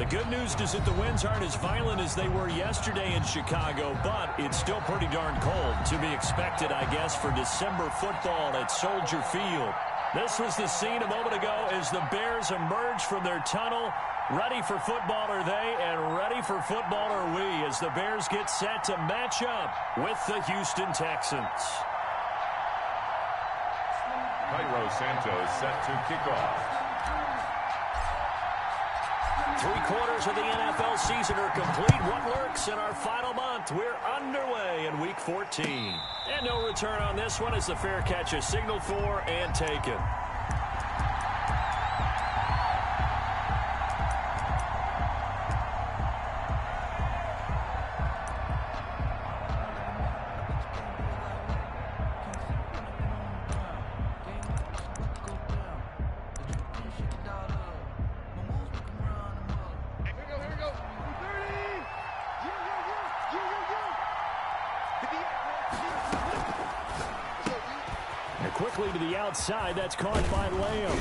The good news is that the winds aren't as violent as they were yesterday in Chicago, but it's still pretty darn cold. To be expected, I guess, for December football at Soldier Field. This was the scene a moment ago as the Bears emerge from their tunnel. Ready for football are they, and ready for football are we as the Bears get set to match up with the Houston Texans. Cairo Santos set to kick off. 3/4 of the NFL season are complete. What lurks in our final month? We're underway in Week 14. And no return on this one as the fair catch is signaled for and taken. Quickly to the outside. That's caught by Lamb.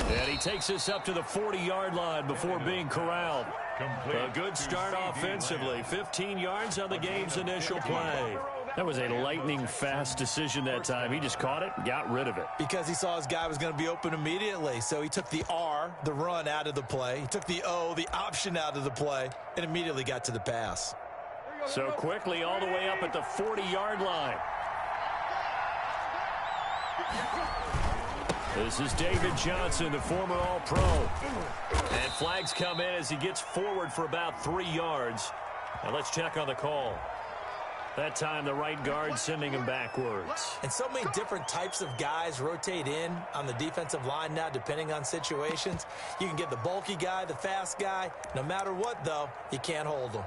And he takes us up to the 40-yard line before being corralled. A good start offensively. 15 yards on the game's initial play. That was a lightning-fast decision that time. He just caught it and got rid of it. Because he saw his guy was going to be open immediately. So he took the R, the run, out of the play. He took the O, the option, out of the play, and immediately got to the pass. So quickly all the way up at the 40-yard line. This is David Johnson, the former All-Pro. And flags come in as he gets forward for about 3 yards. Now let's check on the call. That time the right guard sending him backwards. And so many different types of guys rotate in on the defensive line now depending on situations. You can get the bulky guy, the fast guy. No matter what, though, you can't hold him.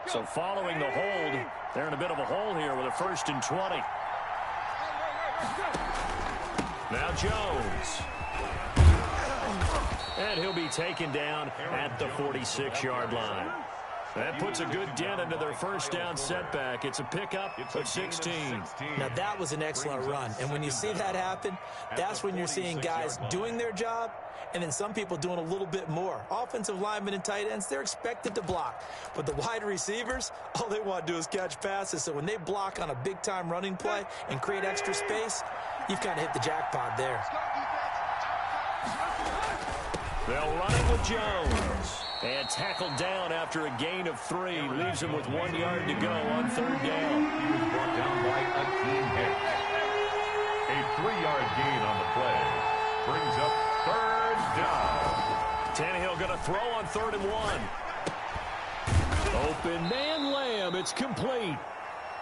So following the hold, they're in a bit of a hole here with a 1st and 20. Now Jones. And he'll be taken down at the 46-yard line. That puts a good dent into their first down setback. It's a pickup of 16. Now, that was an excellent run. And when you see that happen, that's when you're seeing guys doing their job and then some people doing a little bit more. Offensive linemen and tight ends, they're expected to block. But the wide receivers, all they want to do is catch passes. So when they block on a big-time running play and create extra space, you've kind of hit the jackpot there. They'll run it with Jones. And tackled down after a gain of 3. Leaves him with 1 yard to go on 3rd down. He was brought down by a team hit. A 3-yard gain on the play. Brings up 3rd down. Tannehill going to throw on 3rd and 1. Open man Lamb. It's complete.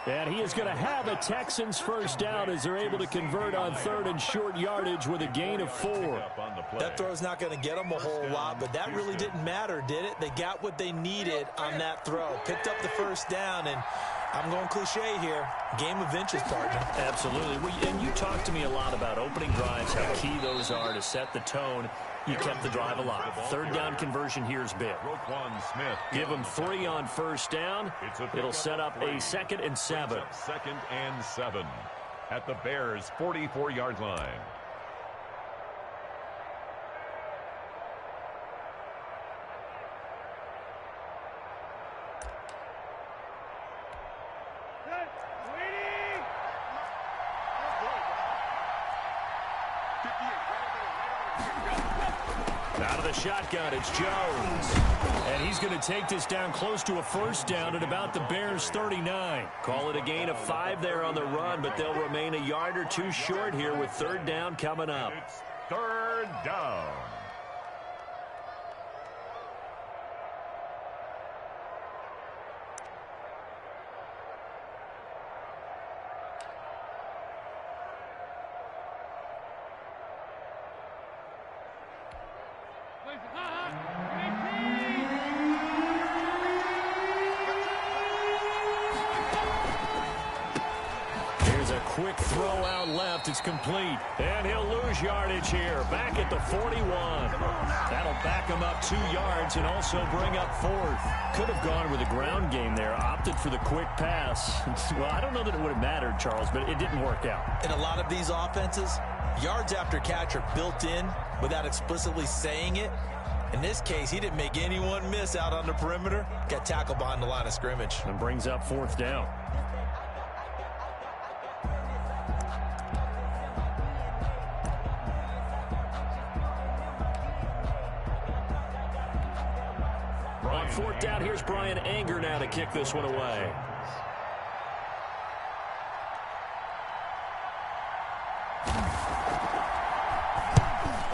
And he is going to have a Texans first down as they're able to convert on 3rd and short yardage with a gain of 4. That throw's not going to get them a whole lot, but that really didn't matter, did it? They got what they needed on that throw. Picked up the first down, and I'm going cliche here. Game of inches, partner. Absolutely. And you talked to me a lot about opening drives, how key those are to set the tone. You kept the drive alive. 3rd down conversion here is big. Give them 3 on first down. It'll set up a 2nd and 7. 2nd and 7 at the Bears' 44-yard line. Out of the shotgun, it's Jones. And he's going to take this down close to a first down at about the Bears' 39. Call it a gain of 5 there on the run, but they'll remain a yard or 2 short here with 3rd down coming up. It's 3rd down. Quick throw out left. It's complete. And he'll lose yardage here. Back at the 41. That'll back him up 2 yards and also bring up 4th. Could have gone with a ground game there. Opted for the quick pass. Well, I don't know that it would have mattered, Charles, but it didn't work out. In a lot of these offenses, yards after catch are built in without explicitly saying it. In this case, he didn't make anyone miss out on the perimeter. Got tackled behind the line of scrimmage. And brings up 4th down. On 4th down, here's Brian Anger now to kick this one away.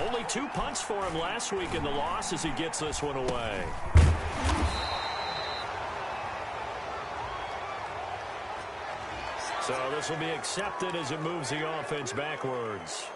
Only 2 punts for him last week in the loss as he gets this one away. So this will be accepted as it moves the offense backwards.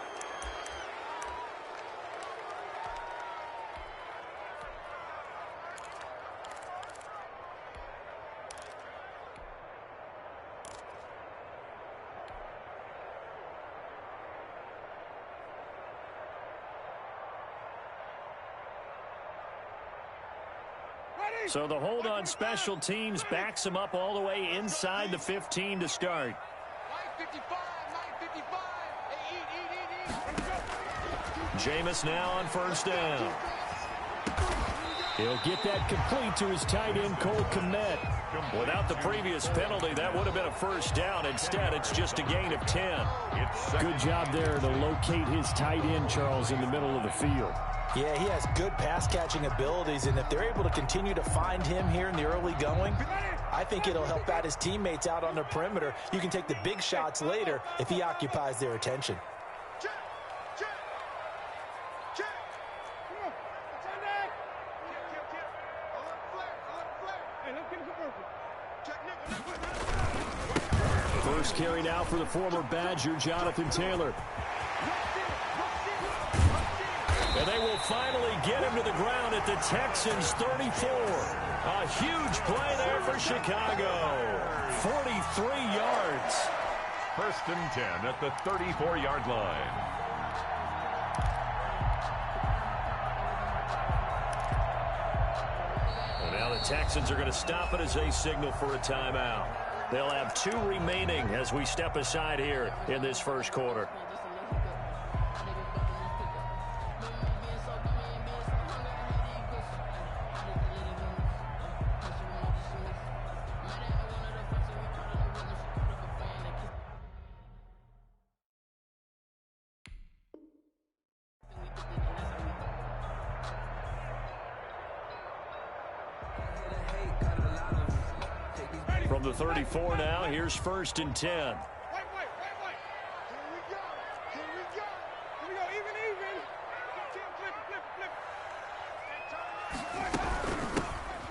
So the hold on special teams backs him up all the way inside the 15 to start. Jameis now on 1st down. He'll get that complete to his tight end, Cole Kmet. Without the previous penalty, that would have been a 1st down. Instead, it's just a gain of 10. Good job there to locate his tight end, Charles, in the middle of the field. Yeah, he has good pass-catching abilities, and if they're able to continue to find him here in the early going, I think it'll help out his teammates out on the perimeter. You can take the big shots later if he occupies their attention. First carry now for the former Badger, Jonathan Taylor. And they will finally get him to the ground at the Texans' 34. A huge play there for Chicago. 43 yards. 1st and 10 at the 34-yard line. Well, now the Texans are going to stop it as they signal for a timeout. They'll have 2 remaining as we step aside here in this first quarter. From the 34 now, here's 1st and 10. Here we go. Even.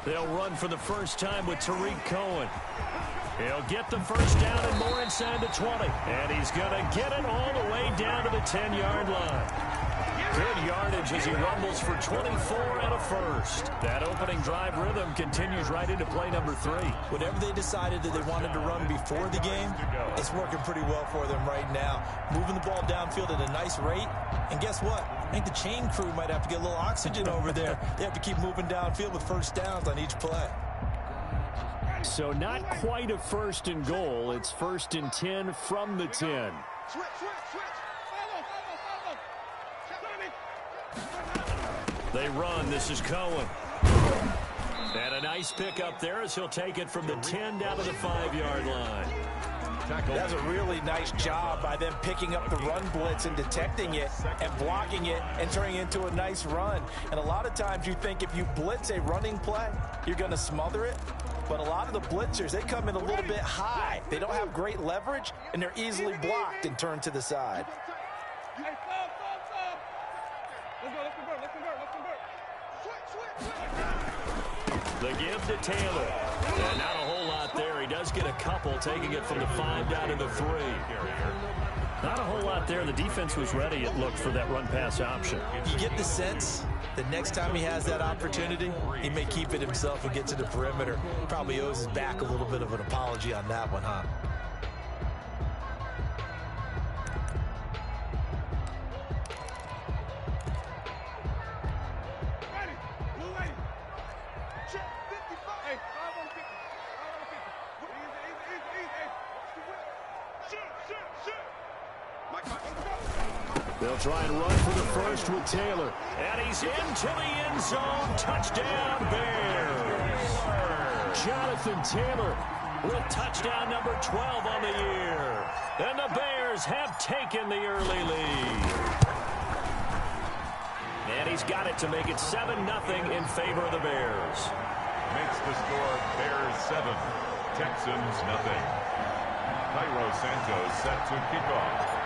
They'll run for the first time with Tariq Cohen. He'll get the 1st down and more inside the 20. And he's going to get it all the way down to the 10-yard line. Good yardage as he rumbles for 24 and a 1st. That opening drive rhythm continues right into play number 3. Whatever they decided that they wanted to run before the game, it's working pretty well for them right now. Moving the ball downfield at a nice rate. And guess what? I think the chain crew might have to get a little oxygen over there. They have to keep moving downfield with 1st downs on each play. So not quite a 1st and goal. It's 1st and 10 from the 10. Switch. They run. This is Cohen. And a nice pick up there as he'll take it from the 10 down to the 5-yard line. That's a really nice job by them picking up the run blitz and detecting it and blocking it and turning it into a nice run. And a lot of times you think if you blitz a running play, you're going to smother it. But a lot of the blitzers, they come in a little bit high. They don't have great leverage, and they're easily blocked and turned to the side. The give to Taylor. And not a whole lot there. He does get a couple, taking it from the 5 down to the 3. Not a whole lot there. The defense was ready, it looked, for that run-pass option. You get the sense that next time he has that opportunity, he may keep it himself and get to the perimeter. Probably owes his back a little bit of an apology on that one, huh? They'll try and run for the first with Taylor. And he's into the end zone. Touchdown, Bears. Jonathan Taylor with touchdown number 12 on the year. And the Bears have taken the early lead. And he's got it to make it 7-0 in favor of the Bears. Makes the score Bears 7, Texans nothing. Cairo Santos set to kick off.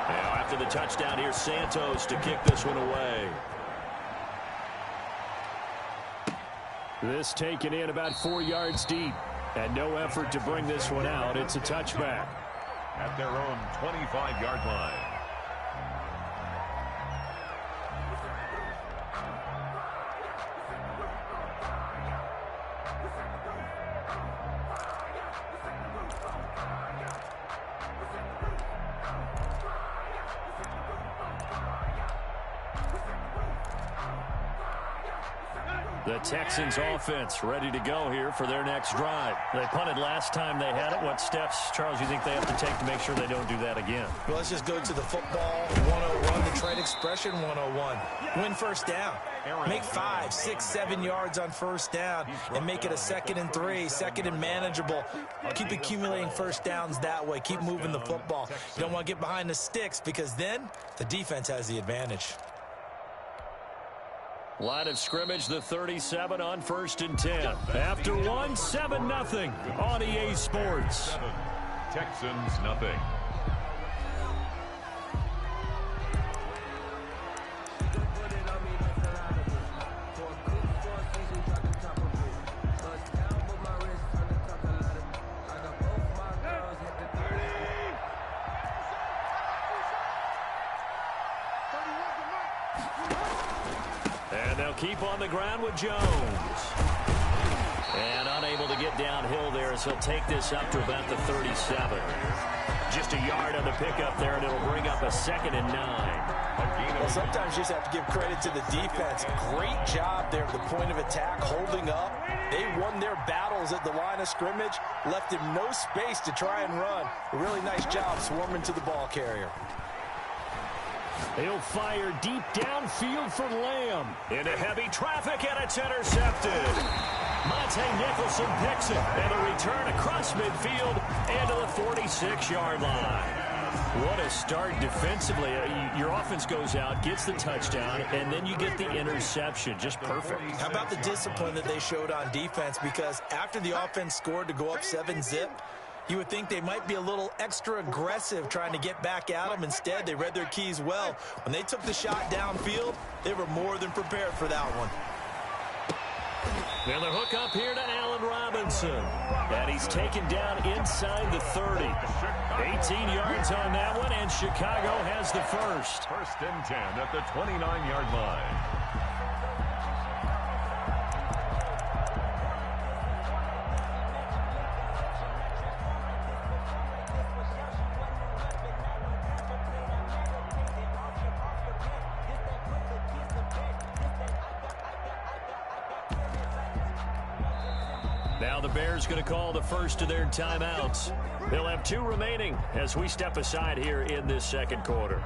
Now after the touchdown, here's Santos to kick this one away. This taken in about 4 yards deep. And no effort to bring this one out. It's a touchback. At their own 25-yard line. The Texans offense ready to go here for their next drive. They punted last time they had it. What steps, Charles, you think they have to take to make sure they don't do that again? Well, let's just go to the football 101, the trade expression 101. Win first down. Make 5, 6, 7 yards on first down and make it a 2nd and 3, 2nd and manageable. Keep accumulating first downs that way. Keep moving the football. You don't want to get behind the sticks because then the defense has the advantage. Line of scrimmage, the 37 on 1st and 10. After 1, 7-0 on EA Sports. Texans nothing. And they'll keep on the ground with Jones. And unable to get downhill there as he'll take this up to about the 37. Just a yard on the pickup there, and it'll bring up a 2nd and 9. Well, sometimes you just have to give credit to the defense. Great job there at the point of attack, holding up. They won their battles at the line of scrimmage, left him no space to try and run. A really nice job swarming to the ball carrier. He'll fire deep downfield for Lamb. Into heavy traffic, and it's intercepted. Monte Nicholson picks it, and a return across midfield and to the 46-yard line. What a start defensively. Your offense goes out, gets the touchdown, and then you get the interception. Just perfect. How about the discipline that they showed on defense? Because after the offense scored to go up 7-zip, you would think they might be a little extra aggressive trying to get back at them. Instead, they read their keys well. When they took the shot downfield, they were more than prepared for that one. And the hook up here to Allen Robinson. And he's taken down inside the 30. 18 yards on that one, and Chicago has the first. 1st and 10 at the 29-yard line. Now the Bears going to call the first of their timeouts. They'll have 2 remaining as we step aside here in this 2nd quarter.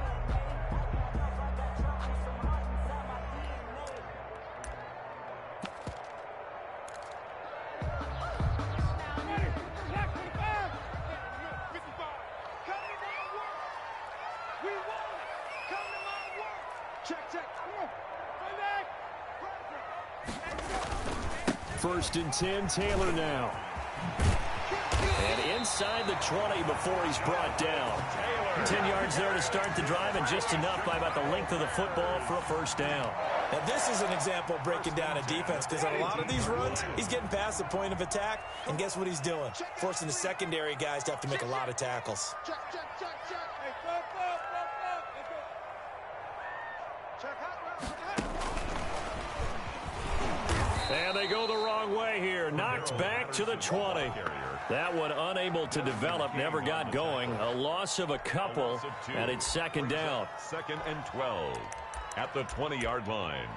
First and 10, Taylor now. And inside the 20 before he's brought down. 10 yards there to start the drive, and just enough by about the length of the football for a first down. Now, this is an example of breaking down a defense, because on a lot of these runs, he's getting past the point of attack, and guess what he's doing? Forcing the secondary guys to have to make a lot of tackles. And they go the wrong way here. Knocked back to the 20. That one unable to develop, never got going. A loss of a couple, and it's 2nd down. 2nd and 12 at the 20-yard line.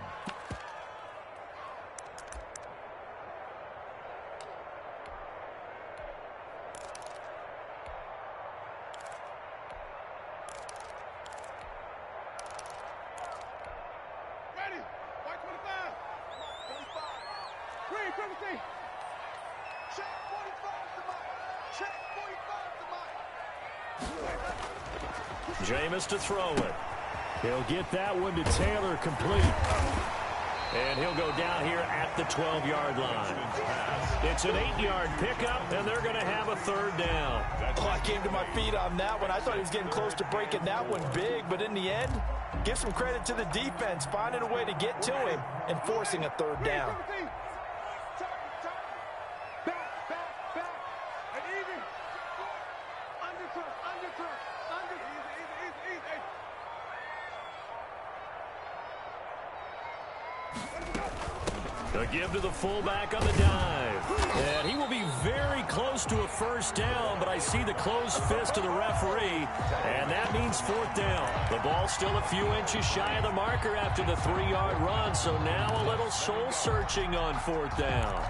Jameis to throw it. He'll get that one to Taylor complete. And he'll go down here at the 12-yard line. It's an 8-yard pickup, and they're going to have a third down. Oh, I came to my feet on that one. I thought he was getting close to breaking that one big, but in the end, give some credit to the defense, finding a way to get to him and forcing a third down. A give to the fullback on the dive. And he will be very close to a first down, but I see the closed fist of the referee, and that means fourth down. The ball's still a few inches shy of the marker after the 3-yard run, so now a little soul-searching on fourth down.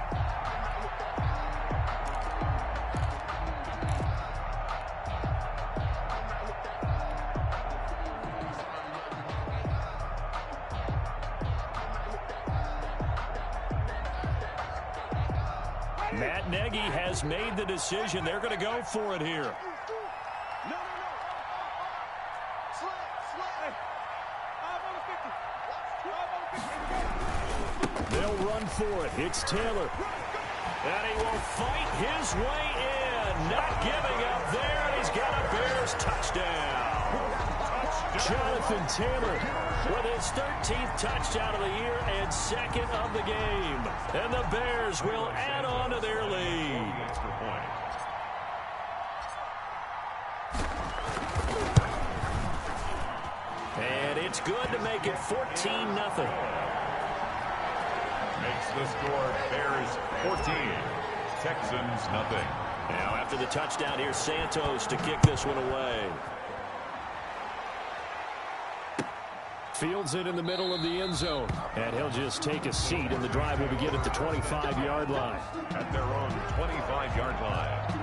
Matt Nagy has made the decision. They're going to go for it here. They'll run for it. It's Taylor. And he will fight his way in. Not giving up there. And he's got a Bears touchdown. Jonathan Taylor with his 13th touchdown of the year and second of the game. And the Bears will add on to their lead. And it's good to make it 14-0. Makes the score Bears 14, Texans nothing. Now after the touchdown, here's Santos to kick this one away. Fields it in the middle of the end zone. And he'll just take a seat, and the drive will begin at the 25-yard line. At their own 25-yard line.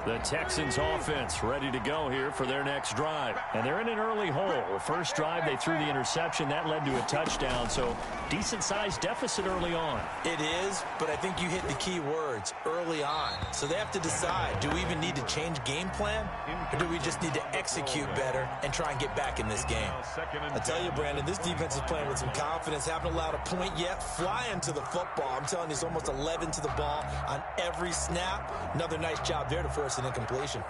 The Texans offense ready to go here for their next drive. And they're in an early hole. The first drive, they threw the interception. That led to a touchdown, so decent-sized deficit early on. It is, but I think you hit the key words, early on. So they have to decide, do we even need to change game plan, or do we just need to execute better and try and get back in this game? I tell you, Brandon, this defense is playing with some confidence. Haven't allowed a point yet. Flying to the football. I'm telling you, it's almost 11 to the ball on every snap. Another nice job there to force an incompletion.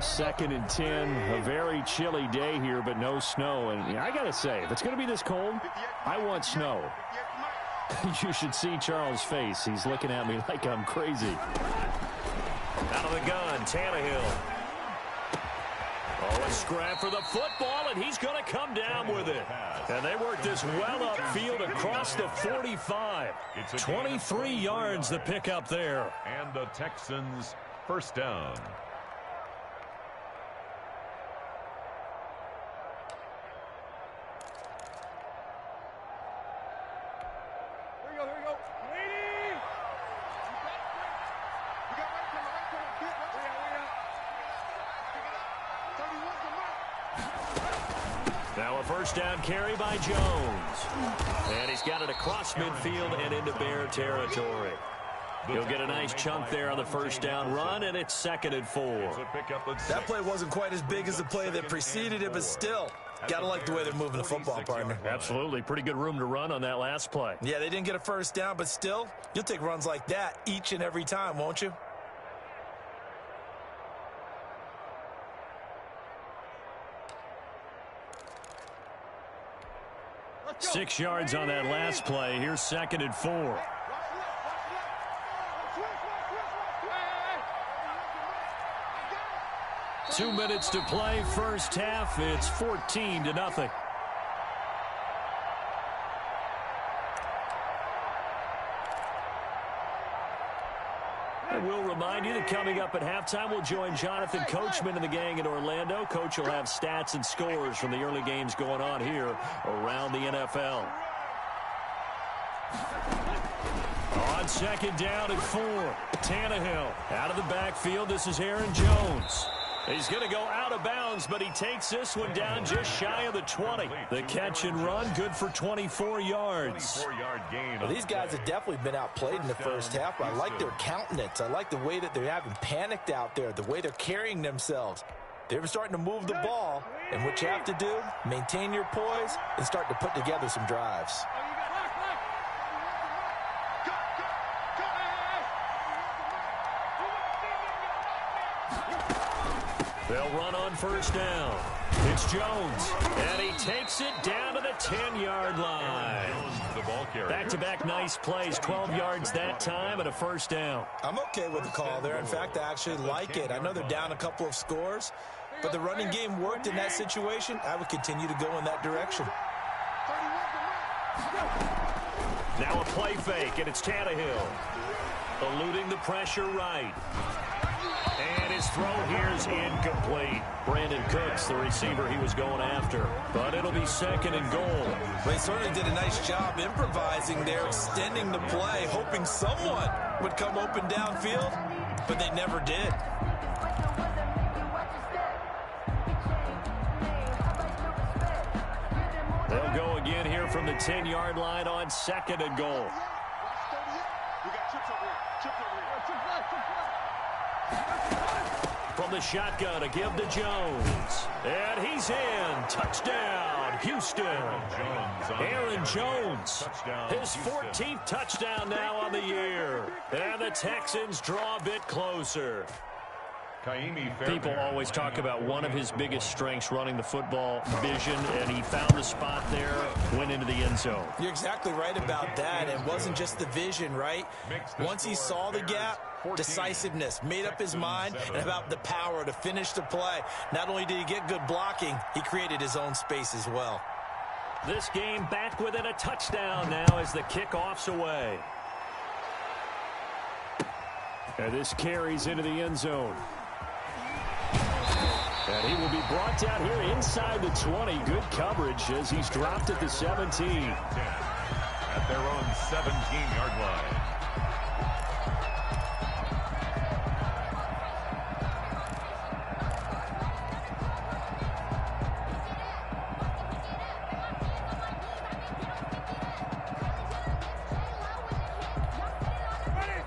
Second and 10, a very chilly day here, but no snow. And I got to say, if it's going to be this cold, I want snow. You should see Charles' face. He's looking at me like I'm crazy. Out of the gun, Tannehill. Oh, a scrap for the football, and he's going to come down with it. And they work this well upfield across the 45. 23 yards the pick up there. And the Texans first down. Now a first down carry by Jones. And he's got it across midfield and into Bear territory. He'll get a nice chunk there on the first down run, and it's 2nd and 4. That play wasn't quite as big as the play that preceded it, but still, got to like the way they're moving the football, partner. Absolutely. Pretty good room to run on that last play. Yeah, they didn't get a first down, but still, you'll take runs like that each and every time, won't you? Six yards on that last play. Here's 2nd and 4. Two minutes to play, first half. It's 14-0. And we'll remind you that coming up at halftime, we'll join Jonathan Coachman and the gang in Orlando. Coach will have stats and scores from the early games going on here around the NFL. On second down and 4, Tannehill out of the backfield. This is Aaron Jones. He's going to go out of bounds, but he takes this one down just shy of the 20. The catch and run, good for 24 yards. Well, these guys have definitely been outplayed in the first half, but I like their countenance. I like the way that they're having panicked out there, the way they're carrying themselves. They're starting to move the ball, and what you have to do, maintain your poise and start to put together some drives. They'll run on first down. It's Jones, and he takes it down to the 10-yard line. Back-to-back nice plays, 12 yards that time and a first down. I'm okay with the call there. In fact, I actually like it. I know they're down a couple of scores, but the running game worked in that situation. I would continue to go in that direction. Now a play fake, and it's Tannehill. Eluding the pressure right. And his throw here is incomplete. Brandon Cooks, the receiver he was going after. But it'll be second and goal. They certainly did a nice job improvising there, extending the play, hoping someone would come open downfield, but they never did. They'll go again here from the 10-yard line on second and goal. From the shotgun, a give to Jones. And he's in. Touchdown, Houston. Aaron Jones. His 14th touchdown now on the year. And the Texans draw a bit closer. People always talk about one of his biggest strengths running the football, vision, and he found the spot there, went into the end zone. You're exactly right about that. It wasn't just the vision, right? Once he saw the gap, decisiveness, made up his mind, and about the power to finish the play. Not only did he get good blocking, he created his own space as well. This game back within a touchdown now as the kickoff's away. And this carries into the end zone. And he will be brought down here inside the 20. Good coverage as he's dropped at the 17. At their own 17-yard line.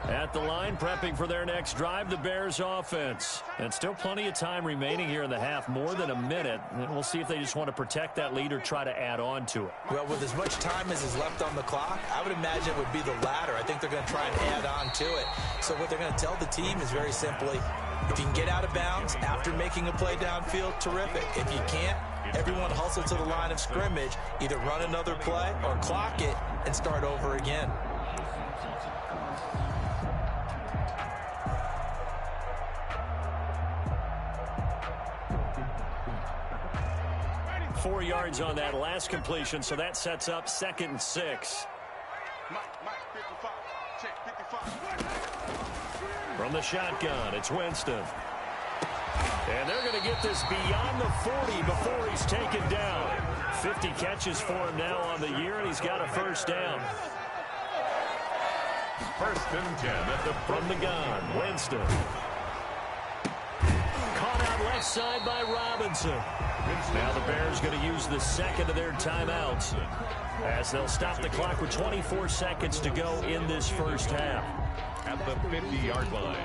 At the line, prepping for their next drive, the Bears offense. And still plenty of time remaining here in the half, more than a minute. And we'll see if they just want to protect that lead or try to add on to it. Well, with as much time as is left on the clock, I would imagine it would be the latter. I think they're going to try and add on to it. So what they're going to tell the team is very simply, if you can get out of bounds after making a play downfield, terrific. If you can't, everyone hustle to the line of scrimmage, either run another play or clock it and start over again. 4 yards on that last completion, so that sets up 2nd and 6. From the shotgun, it's Winston. And they're going to get this beyond the 40 before he's taken down. 50 catches for him now on the year, and he's got a first down. 1st and 10 at the from the gun. Winston. Caught out left side by Robinson. Now the Bears going to use the second of their timeouts as they'll stop the clock with 24 seconds to go in this first half. At the 50-yard line.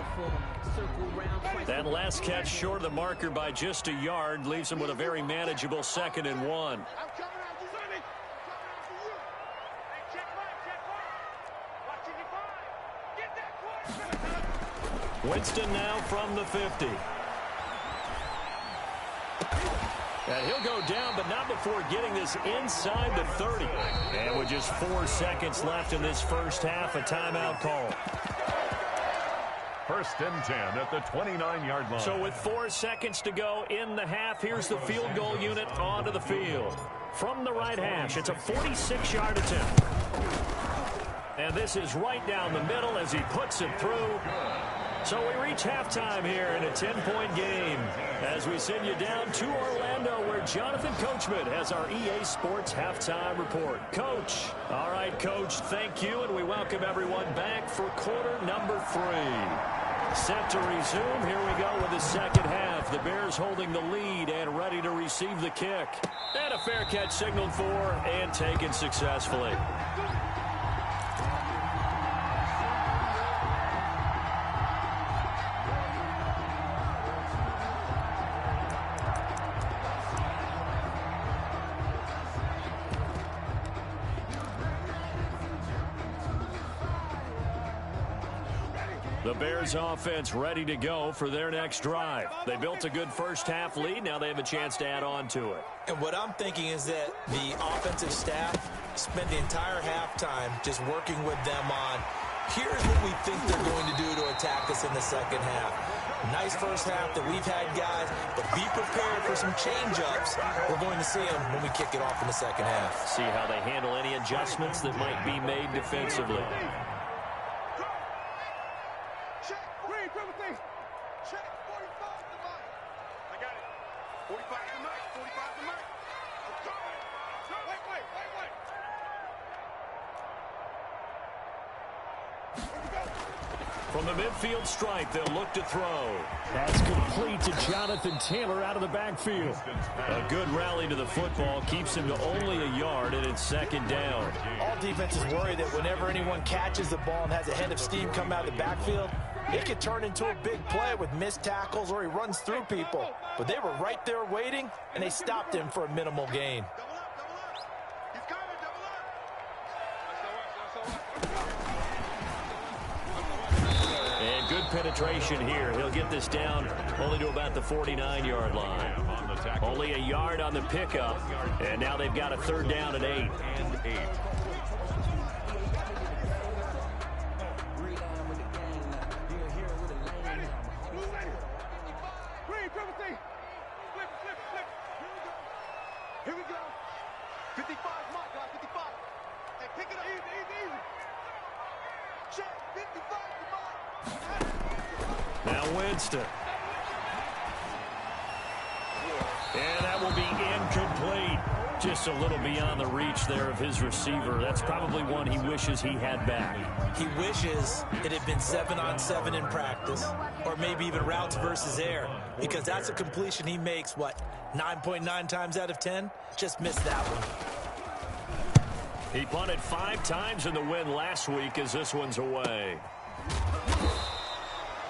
That last catch short of the marker by just a yard leaves him with a very manageable 2nd and 1. Winston now from the 50. And he'll go down, but not before getting this inside the 30. And with just 4 seconds left in this first half, a timeout call. 1st and 10 at the 29-yard line. So with 4 seconds to go in the half, here's the field goal unit onto the field. From the right hash, it's a 46-yard attempt. And this is right down the middle as he puts it through. So we reach halftime here in a 10-point game as we send you down to Orlando where Jonathan Coachman has our EA Sports halftime report. Coach. All right, Coach, thank you, and we welcome everyone back for quarter number 3. Set to resume. Here we go with the second half. The Bears holding the lead and ready to receive the kick. And a fair catch signaled for and taken successfully. The Bears offense ready to go for their next drive. They built a good first-half lead. Now they have a chance to add on to it. And what I'm thinking is that the offensive staff spent the entire halftime just working with them on, here's what we think they're going to do to attack us in the second half. Nice first half that we've had, guys, but be prepared for some change-ups. We're going to see them when we kick it off in the second half. See how they handle any adjustments that might be made defensively. From the midfield stripe, they'll look to throw. That's complete to Jonathan Taylor out of the backfield. A good rally to the football keeps him to only a yard, and it's second down. All defenses worry that whenever anyone catches the ball and has a head of steam come out of the backfield, it could turn into a big play with missed tackles or he runs through people. But they were right there waiting, and they stopped him for a minimal gain. Penetration here. He'll get this down only to about the 49-yard line. Only a yard on the pickup, and now they've got a third down at 8. Here we go. 55, my God, 55. Hey, pick it up. Easy. Check, 55, now Winston. And that will be incomplete. Just a little beyond the reach there of his receiver. That's probably one he wishes he had back. He wishes it had been 7-on-7 in practice, or maybe even routes versus air, because that's a completion he makes, 9.9 times out of 10? Just missed that one. He punted 5 times in the win last week as this one's away.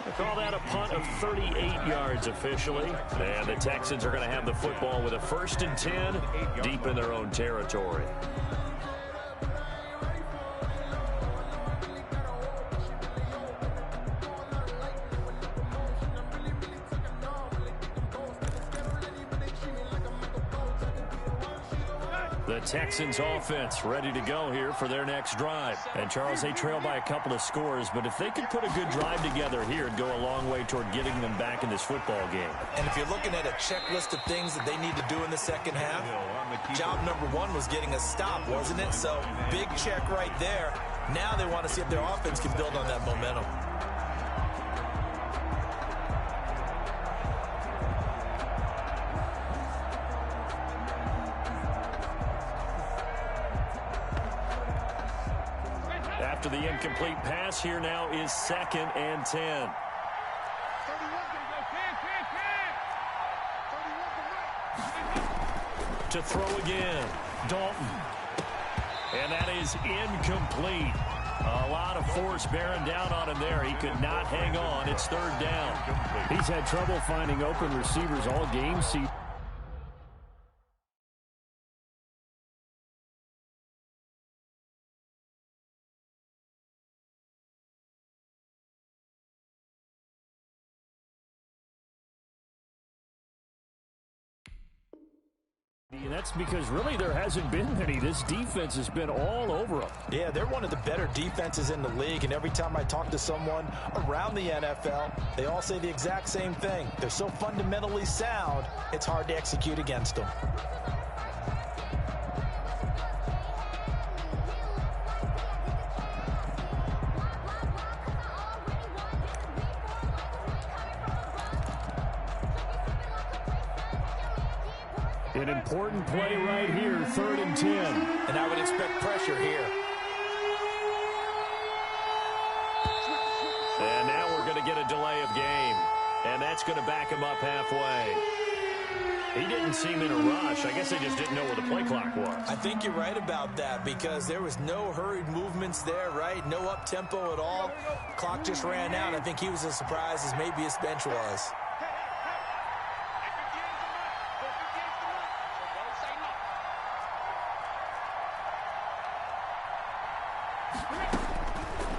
They call that a punt of 38 yards officially. And the Texans are going to have the football with a 1st and 10 deep in their own territory. The Texans offense ready to go here for their next drive. And Charles, they trail by a couple of scores, but if they could put a good drive together here, it'd go a long way toward getting them back in this football game. And if you're looking at a checklist of things that they need to do in the second half, job number 1 was getting a stop, wasn't it? So big check right there. Now they want to see if their offense can build on that momentum. After the incomplete pass, here now is 2nd and 10. To throw again, Dalton. And that is incomplete. A lot of force bearing down on him there. He could not hang on. It's 3rd down. He's had trouble finding open receivers all game. And that's because really there hasn't been many. This defense has been all over them. Yeah, they're one of the better defenses in the league, and every time I talk to someone around the NFL, they all say the exact same thing. They're so fundamentally sound, it's hard to execute against them. An important play right here, 3rd and 10. And I would expect pressure here. And now we're going to get a delay of game. And that's going to back him up halfway. He didn't seem in a rush. I guess they just didn't know where the play clock was. I think you're right about that because there was no hurried movements there, right? No up-tempo at all. Clock just ran out. I think he was as surprised as maybe his bench was.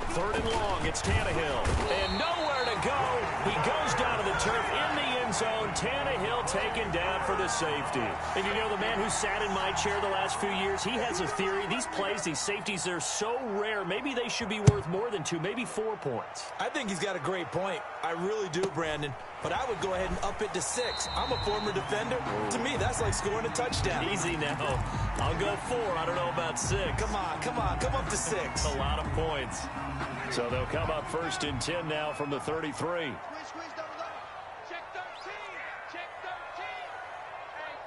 Third and long, it's Tannehill. And nowhere to go. He goes down to the turf in the end zone. Tannehill taken down for the safety. And you know, the man who sat in my chair the last few years, he has a theory. These plays, these safeties, they're so rare. Maybe they should be worth more than 2, maybe 4 points. I think he's got a great point. I really do, Brandon. But I would go ahead and up it to 6. I'm a former defender. To me, that's like scoring a touchdown. Easy now. I'll go 4. I don't know about 6. Come on. Come up to 6. A lot of points. So they'll come up 1st and 10 now from the 33. Squeeze, double. Check 13. Check 13. Hey,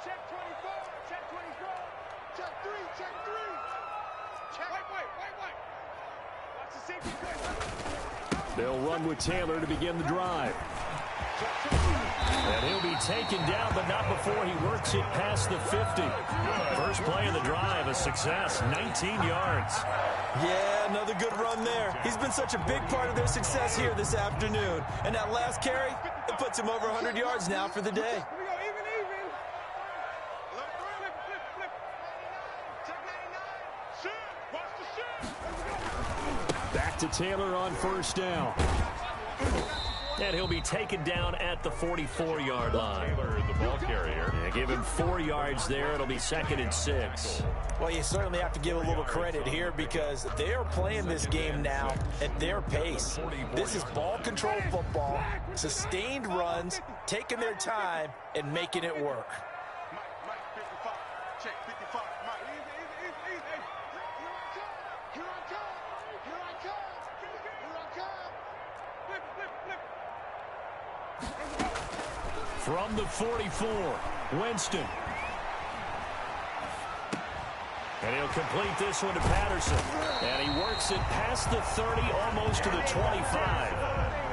check 24. Check 24. Check 3. Check 3. Check. Wait. Watch the safety. They'll run with Taylor to begin the drive. And he'll be taken down, but not before he works it past the 50. First play of the drive, a success, 19 yards. Yeah, another good run there. He's been such a big part of their success here this afternoon. And that last carry, it puts him over 100 yards now for the day. Here we go, even. Flip. Check 99. Shoot. Watch the shoot. Back to Taylor on 1st down. And he'll be taken down at the 44-yard line. Taylor, the ball carrier. Yeah, give him 4 yards there. It'll be 2nd and 6. Well, you certainly have to give a little credit here because they are playing this game now at their pace. This is ball control football, sustained runs, taking their time, and making it work. Mike, 55. Check 55. Mike, easy. Here I come. Flip. From the 44, Winston. And he'll complete this one to Patterson. And he works it past the 30, almost to the 25.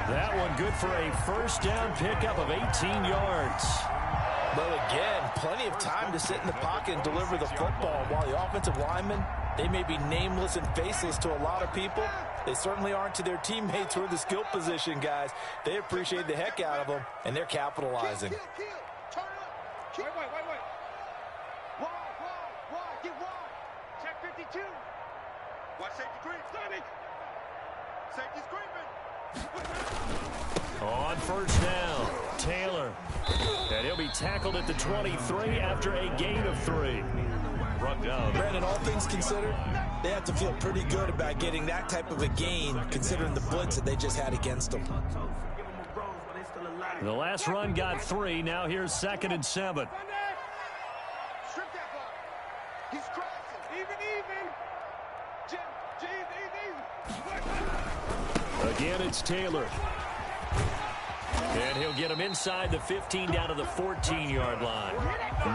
That one good for a first down pickup of 18 yards. Well, again, plenty of time to sit in the pocket and deliver the football while the offensive linemen, they may be nameless and faceless to a lot of people. They certainly aren't to their teammates or the skill position guys. They appreciate the heck out of them, and they're capitalizing. Kill. Turn up. Wait. Wide. Get wide. Check 52. Watch safety creep. Sonny. Safety's creeping. On first down, Taylor. And he'll be tackled at the 23 after a gain of 3. Run down. Brandon, all things considered, they have to feel pretty good about getting that type of a gain considering the blitz that they just had against them. The last run got 3. Now here's 2nd and 7. Strip that ball. He's crossing. Even. Easy. Again, it's Taylor. And he'll get him inside the 15 down to the 14-yard line.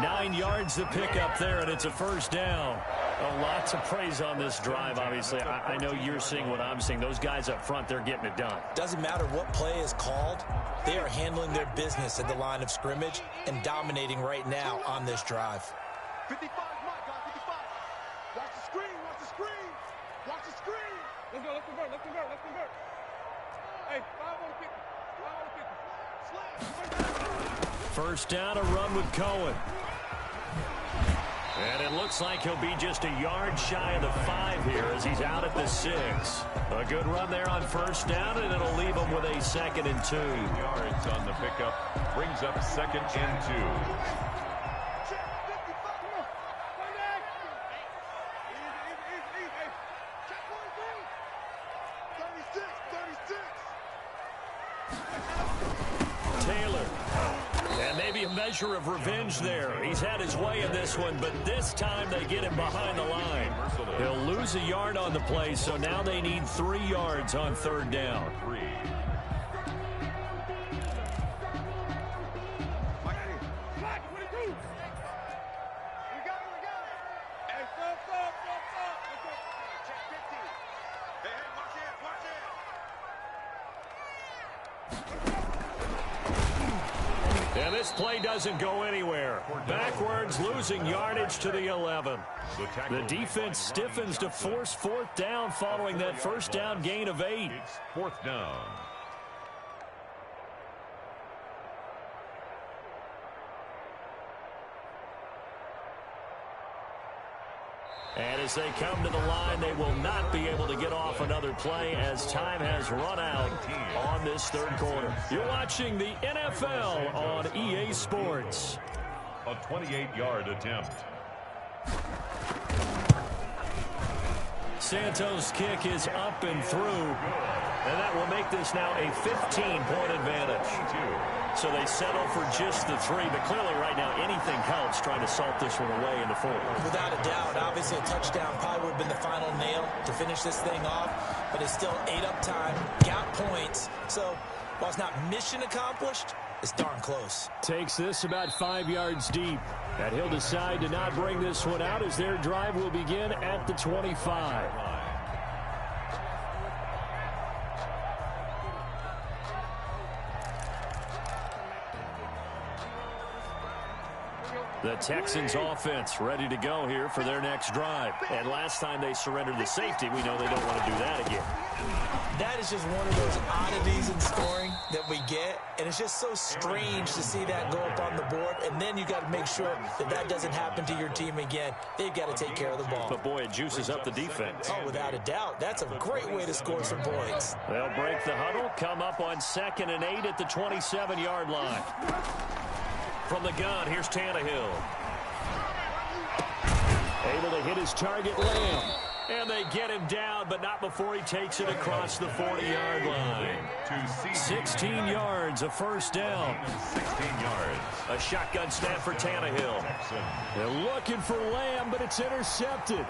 9 yards to pick up there, and it's a first down. Oh, lots of praise on this drive, obviously. I know you're seeing what I'm seeing. Those guys up front, they're getting it done. Doesn't matter what play is called. They are handling their business at the line of scrimmage and dominating right now on this drive. 55, Mike, guys, 55. Watch the screen. Let's convert. Hey, 5 on the 50. First down, a run with Cohen. And it looks like he'll be just a yard shy of the 5 here as he's out at the 6. A good run there on first down, and it'll leave him with a 2nd and 2. Yards on the pickup. Brings up 2nd and 2. Measure of revenge there. He's had his way in this one, but this time they get him behind the line. He'll lose a yard on the play, so now they need 3 yards on 3rd down. And this play doesn't go anywhere. Backwards, losing yardage to the 11. The defense stiffens to force fourth down following that first down gain of 8. It's fourth down. And as they come to the line, they will not be able to get off another play as time has run out on this third quarter. You're watching the NFL on EA Sports. A 28-yard attempt. Santos' kick is up and through, and that will make this now a 15-point advantage. So they settle for just the 3, but clearly right now anything helps trying to salt this one away in the 4. Without a doubt, obviously a touchdown probably would have been the final nail to finish this thing off, but it's still 8 up time, got points. So while it's not mission accomplished, it's darn close. Takes this about 5 yards deep. And he'll decide to not bring this one out as their drive will begin at the 25. The Texans offense ready to go here for their next drive. And last time they surrendered the safety, we know they don't want to do that again. That is just one of those oddities in scoring that we get, and it's just so strange to see that go up on the board, and then you got to make sure that that doesn't happen to your team again. They've got to take care of the ball. But boy, it juices up the defense. Oh, without a doubt. That's a great way to score some points. They'll break the huddle, come up on 2nd and 8 at the 27-yard line. From the gun, here's Tannehill. Able to hit his target, Lamb. And they get him down, but not before he takes it across the 40-yard line. 16 yards, a first down. 16 yards. A shotgun snap for Tannehill. They're looking for Lamb, but it's intercepted.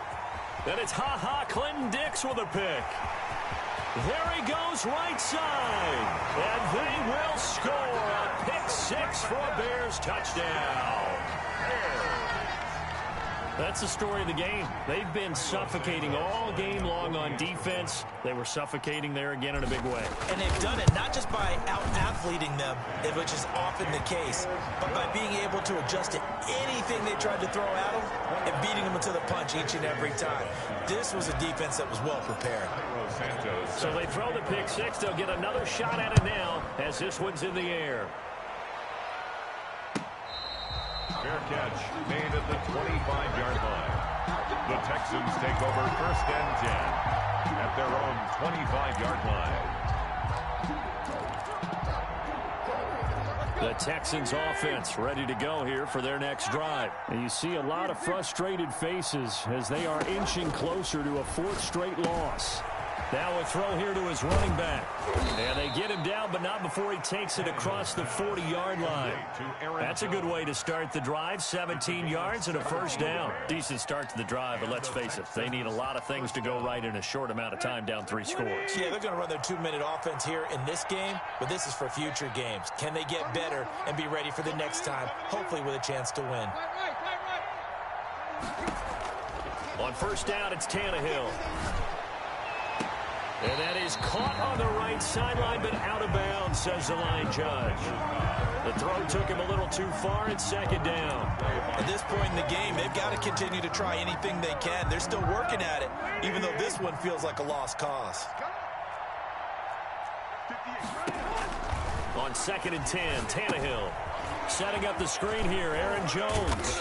Then it's Clinton Dix with a pick. There he goes right side. And they will score a pick 6 for a Bears touchdown. That's the story of the game. They've been suffocating all game long on defense. They were suffocating there again in a big way. And they've done it not just by out-athleting them, which is often the case, but by being able to adjust to anything they tried to throw at them and beating them to the punch each and every time. This was a defense that was well prepared. So they throw the pick 6. They'll get another shot at it now as this one's in the air. Fair catch made at the 25-yard line. The Texans take over 1st and 10 at their own 25-yard line. The Texans offense ready to go here for their next drive. And you see a lot of frustrated faces as they are inching closer to a 4th straight loss. Now a throw here to his running back. And they get him down, but not before he takes it across the 40-yard line. That's a good way to start the drive. 17 yards and a first down. Decent start to the drive, but let's face it, they need a lot of things to go right in a short amount of time down 3 scores. Yeah, they're going to run their 2-minute offense here in this game, but this is for future games. Can they get better and be ready for the next time, hopefully with a chance to win? On first down, it's Tannehill. And that is caught on the right sideline, but out of bounds, says the line judge. The throw took him a little too far. It's 2nd down. At this point in the game, they've got to continue to try anything they can. They're still working at it, even though this one feels like a lost cause. On 2nd and 10, Tannehill setting up the screen here. Aaron Jones.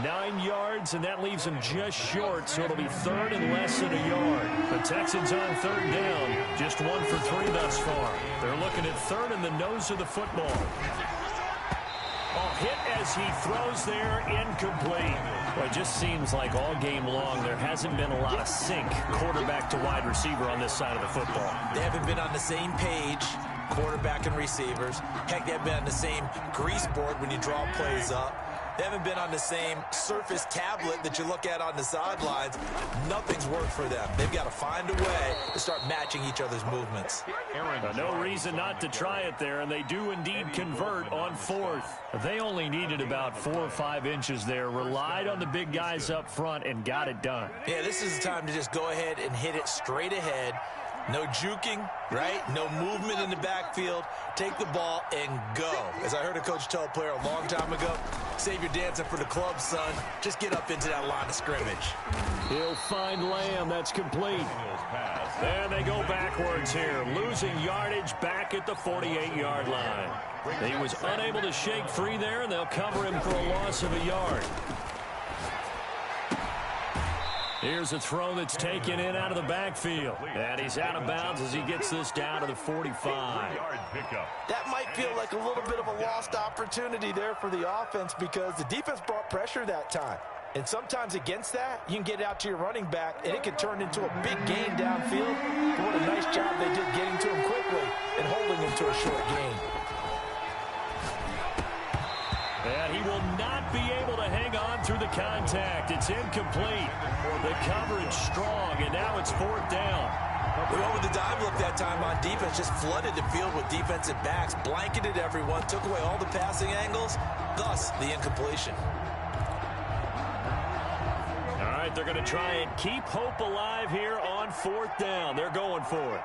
9 yards, and that leaves him just short, so it'll be 3rd and less than a yard. The Texans on 3rd down, just 1 for 3 thus far. They're looking at 3rd in the nose of the football. A hit as he throws there, incomplete. Well, it just seems like all game long there hasn't been a lot of sync quarterback to wide receiver on this side of the football. They haven't been on the same page, quarterback and receivers. Heck, they haven't been on the same grease board when you draw plays up. They haven't been on the same surface tablet that you look at on the sidelines. Nothing's worked for them. They've got to find a way to start matching each other's movements. No reason not to try it there, and they do indeed convert on 4th. They only needed about 4 or 5 inches there, relied on the big guys up front, and got it done. Yeah, this is the time to just go ahead and hit it straight ahead. No juking, right? No movement in the backfield. Take the ball and go. As I heard a coach tell a player a long time ago, save your dancing for the club, son. Just get up into that line of scrimmage. He'll find Lamb. That's complete. And they go backwards here, losing yardage back at the 48-yard line. He was unable to shake free there, and they'll cover him for a loss of a yard. Here's a throw that's taken in out of the backfield. And he's out of bounds as he gets this down to the 45. That might feel like a little bit of a lost opportunity there for the offense because the defense brought pressure that time. And sometimes against that, you can get out to your running back, and it can turn into a big gain downfield. But what a nice job they did getting to him quickly and holding him to a short gain. And he will not be able to hang on through the contact. It's incomplete. The coverage strong, and now it's 4th down. We went with the dime look that time on defense, just flooded the field with defensive backs, blanketed everyone, took away all the passing angles, thus the incompletion. All right, they're going to try and keep hope alive here on 4th down. They're going for it.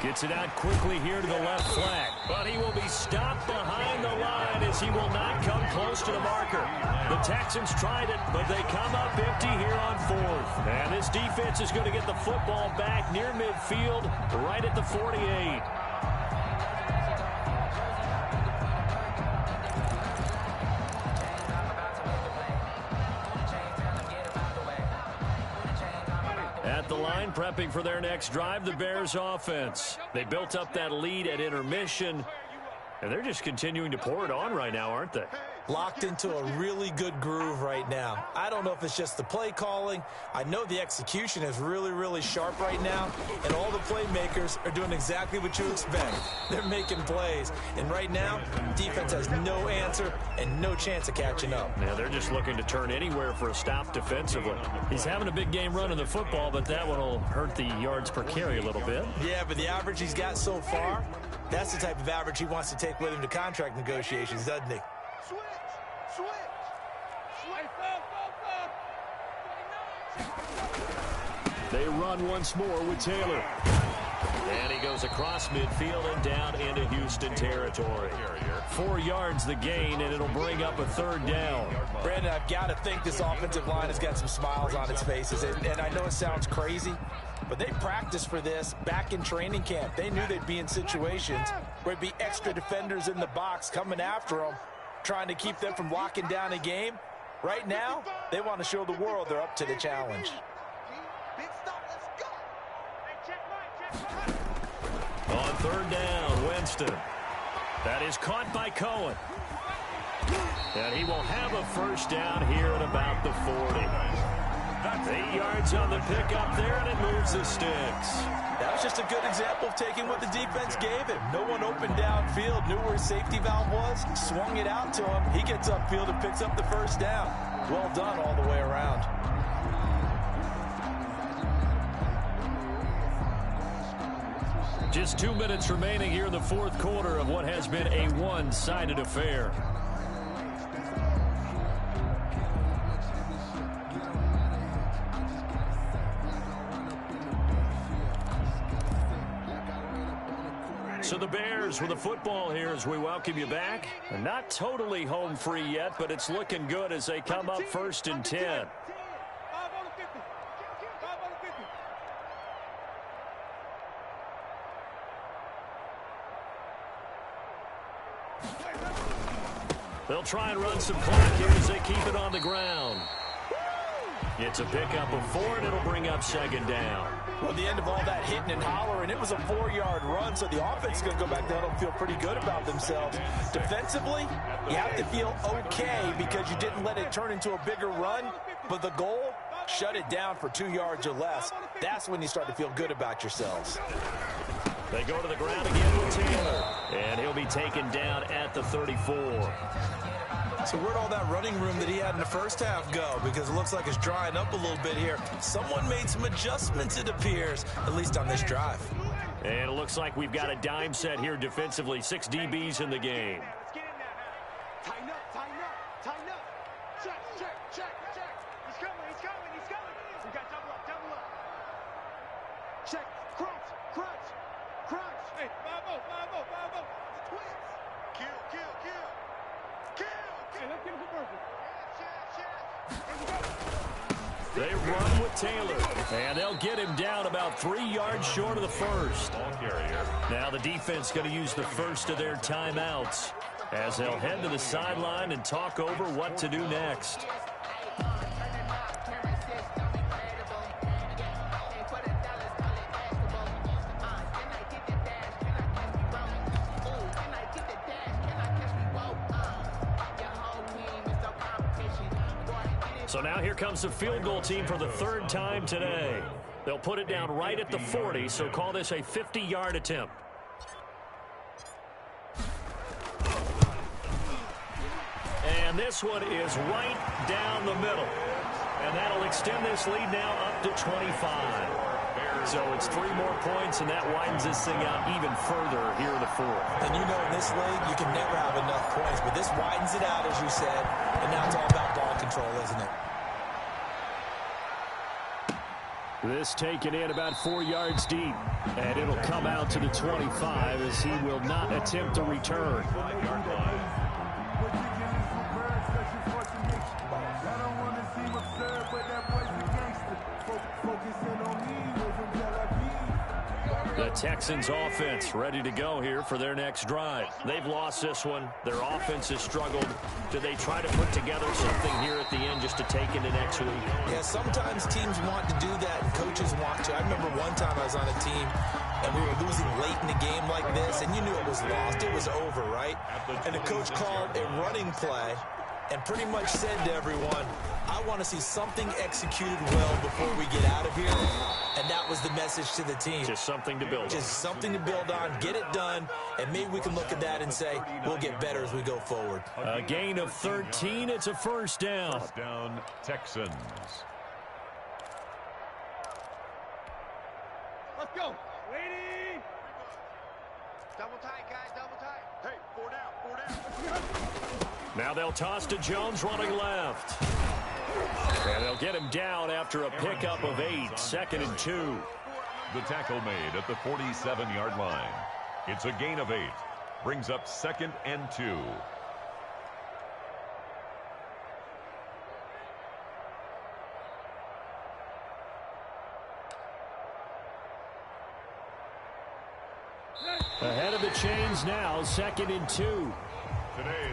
Gets it out quickly here to the left flat. But he will be stopped behind the line as he will not come close to the marker. The Texans tried it, but they come up empty here on 4th. And this defense is going to get the football back near midfield, right at the 48. At the line, prepping for their next drive, the Bears offense. They built up that lead at intermission, and they're just continuing to pour it on right now, aren't they? Locked into a really good groove right now. I don't know if it's just the play calling. I know the execution is really, really sharp right now, and all the playmakers are doing exactly what you expect. They're making plays, and right now, defense has no answer and no chance of catching up. Yeah, they're just looking to turn anywhere for a stop defensively. He's having a big game running the football, but that one will hurt the yards per carry a little bit. Yeah, but the average he's got so far, that's the type of average he wants to take with him to contract negotiations, doesn't he? They run once more with Taylor. And he goes across midfield and down into Houston territory. 4 yards the gain, and it'll bring up a 3rd down. Brandon, I've got to think this offensive line has got some smiles on its faces. And I know it sounds crazy, but they practiced for this back in training camp. They knew they'd be in situations where it'd be extra defenders in the box coming after them, trying to keep them from locking down a game. Right now, they want to show the world they're up to the challenge. On 3rd down, Winston. That is caught by Cohen. And he will have a 1st down here at about the 40. 8 yards on the pickup there, and it moves the sticks. That was just a good example of taking what the defense gave him. No one opened downfield, knew where his safety valve was, swung it out to him. He gets upfield and picks up the 1st down. Well done all the way around. Just 2 minutes remaining here in the 4th quarter of what has been a one-sided affair. So the Bears with the football here as we welcome you back. Not totally home free yet, but it's looking good as they come up 1st and 10. They'll try and run some clock here as they keep it on the ground. It's a pickup of 4, and it'll bring up 2nd down. Well, the end of all that hitting and hollering, it was a 4-yard run, so the offense is going to go back down and feel pretty good about themselves. Defensively, you have to feel okay because you didn't let it turn into a bigger run, but the goal, shut it down for 2 yards or less. That's when you start to feel good about yourselves. They go to the ground again with Taylor, and he'll be taken down at the 34. So where'd all that running room that he had in the 1st half go? Because it looks like it's drying up a little bit here. Someone made some adjustments, it appears, at least on this drive. And it looks like we've got a dime set here defensively. 6 DBs in the game. Tighten up, tighten up, tighten up. Check, check, check, check. He's coming, he's coming, he's coming. We got double up, double up. Check. Crunch. Hey, 5-0. The Twins. Kill. Hey, let's get him for Murphy. They run with Taylor, and they'll get him down about 3 yards short of the first. Ball carrier. Now the defense going to use the first of their timeouts as they'll head to the sideline and talk over what to do next. So now here comes the field goal team for the third time today. They'll put it down right at the 40, so call this a 50-yard attempt. And this one is right down the middle. And that'll extend this lead now up to 25. So it's 3 more points, and that widens this thing out even further here in the fourth. And you know, in this league, you can never have enough points, but this widens it out, as you said, and now it's all about ball control, isn't it? This taken in about 4 yards deep, and it'll come out to the 25 as he will not attempt to return. 5-yard line. The Texans offense ready to go here for their next drive. They've lost this one. Their offense has struggled. Do they try to put together something here at the end just to take into next week? Yeah, sometimes teams want to do that and coaches want to. I remember one time I was on a team and we were losing late in the game like this, and you knew it was lost. It was over, right? And the coach called a running play and pretty much said to everyone, I want to see something executed well before we get out of here. And that was the message to the team. Just something to build on. Just something to build on, get it done, and maybe we can look at that and say, we'll get better as we go forward. A gain of 13, it's a first down. First down, Texans. Let's go. Lady. Double tight, guys. Double tight. Hey, 4 down. Now they'll toss to Jones running left. And they'll get him down after a pickup of 8, 2nd and 2. The tackle made at the 47-yard line. It's a gain of 8. Brings up 2nd and 2. Ahead of the chains now, 2nd and 2.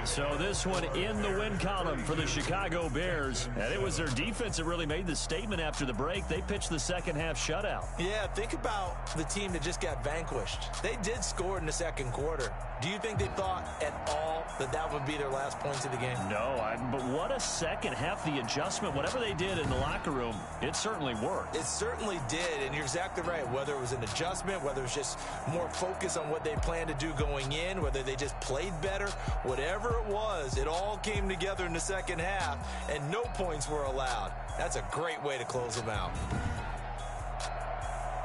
So this one in the win column for the Chicago Bears. And it was their defense that really made the statement after the break. They pitched the second half shutout. Yeah, think about the team that just got vanquished. They did score in the second quarter. Do you think they thought at all that that would be their last points of the game? No, but what a second half. The adjustment, whatever they did in the locker room, it certainly worked. It certainly did, and you're exactly right. Whether it was an adjustment, whether it was just more focus on what they planned to do going in, whether they just played better, whatever it was, it all came together in the second half, and no points were allowed. That's a great way to close them out.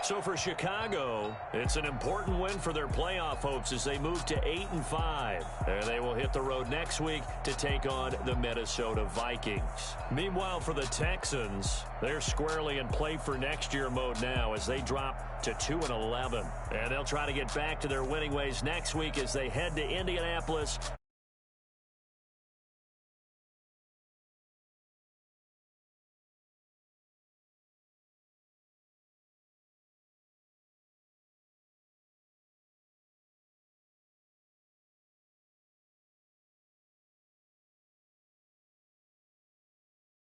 So for Chicago, it's an important win for their playoff hopes as they move to 8-5. And they will hit the road next week to take on the Minnesota Vikings. Meanwhile, for the Texans, they're squarely in play for next year mode now as they drop to 2-11. And they'll try to get back to their winning ways next week as they head to Indianapolis.